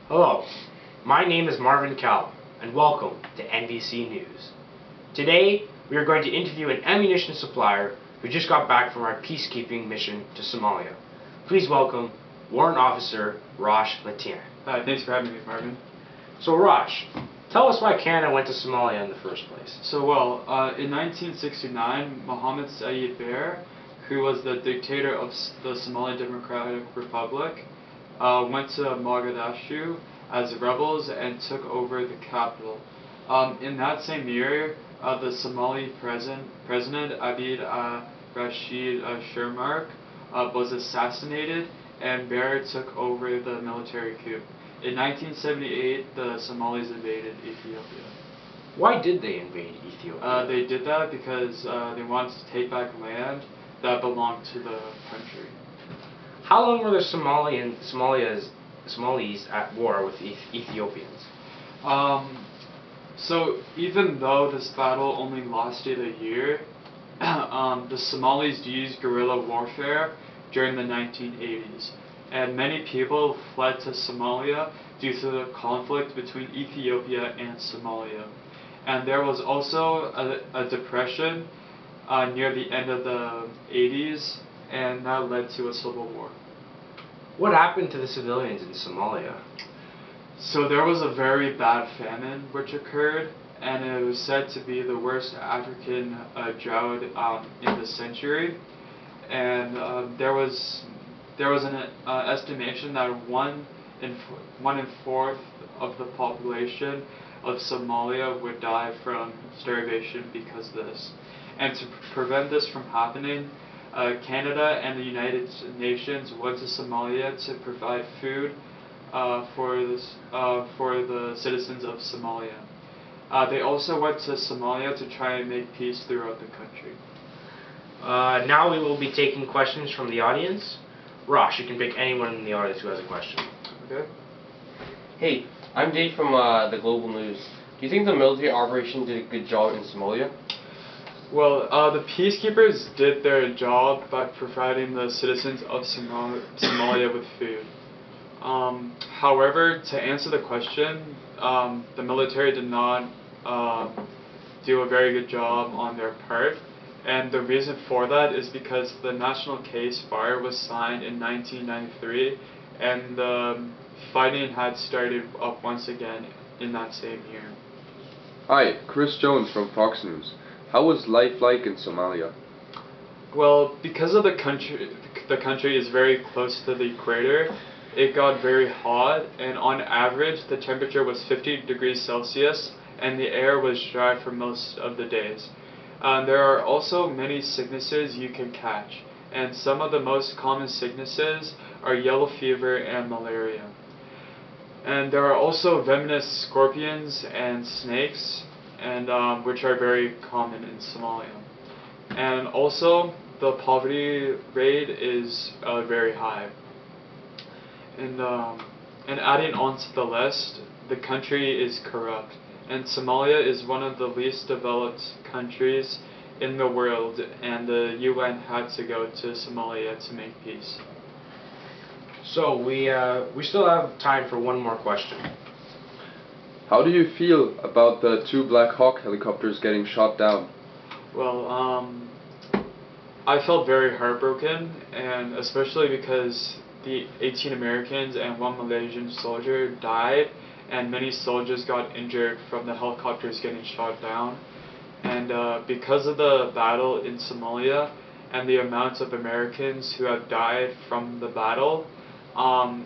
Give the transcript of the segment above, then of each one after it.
Hello, my name is Marvin Cal, and welcome to NBC News. Today, we are going to interview an ammunition supplier who just got back from our peacekeeping mission to Somalia. Please welcome Warrant Officer Rosh Latien. Hi, thanks for having me, Marvin. So Rosh, tell us why Canada went to Somalia in the first place. In 1969, Mohammed Saeed Barre, who was the dictator of the Somali Democratic Republic, went to Mogadishu as rebels and took over the capital. In that same year, the Somali president Abid Rashid Shermarke was assassinated, and Barre took over the military coup. In 1978, the Somalis invaded Ethiopia. Why did they invade Ethiopia? They did that because they wanted to take back land that belonged to the country. How long were the Somalis at war with Ethiopians? So even though this battle only lasted a year, the Somalis used guerrilla warfare during the 1980s, and many people fled to Somalia due to the conflict between Ethiopia and Somalia. And there was also a depression near the end of the 80s, and that led to a civil war. What happened to the civilians in Somalia? So there was a very bad famine which occurred, and it was said to be the worst African drought in the century. And there was an estimation that one in fourth of the population of Somalia would die from starvation because of this. And to prevent this from happening, Canada and the United Nations went to Somalia to provide food for the citizens of Somalia. They also went to Somalia to try and make peace throughout the country. Now we will be taking questions from the audience. Rosh, you can pick anyone in the audience who has a question. Okay. Hey, I'm Dave from the Global News. Do you think the military operation did a good job in Somalia? Well, the peacekeepers did their job by providing the citizens of Somalia with food. However, to answer the question, the military did not do a very good job on their part. And the reason for that is because the national case fire was signed in 1993, and the fighting had started up once again in that same year. Hi, Chris Jones from Fox News. How was life like in Somalia? Well, because of the country is very close to the equator, it got very hot, and on average the temperature was 50 degrees Celsius, and the air was dry for most of the days. There are also many sicknesses you can catch, and some of the most common sicknesses are yellow fever and malaria. And there are also venomous scorpions and snakes, and which are very common in Somalia. And also, the poverty rate is very high. And adding on to the list, the country is corrupt. And Somalia is one of the least developed countries in the world, and the UN had to go to Somalia to make peace. So we still have time for one more question. How do you feel about the 2 Black Hawk helicopters getting shot down? Well, I felt very heartbroken, and especially because the 18 Americans and 1 Malaysian soldier died, and many soldiers got injured from the helicopters getting shot down. And because of the battle in Somalia and the amount of Americans who have died from the battle,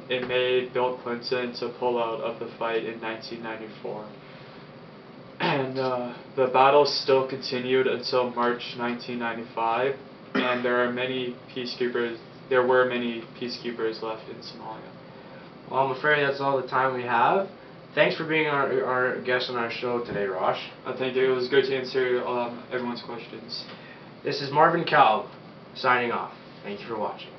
it made Bill Clinton to pull out of the fight in 1994. And the battle still continued until March 1995, and there were many peacekeepers left in Somalia. Well, I'm afraid that's all the time we have. Thanks for being our guest on our show today, Rosh. Thank you. It was good to answer everyone's questions. This is Marvin Cal signing off. Thank you for watching.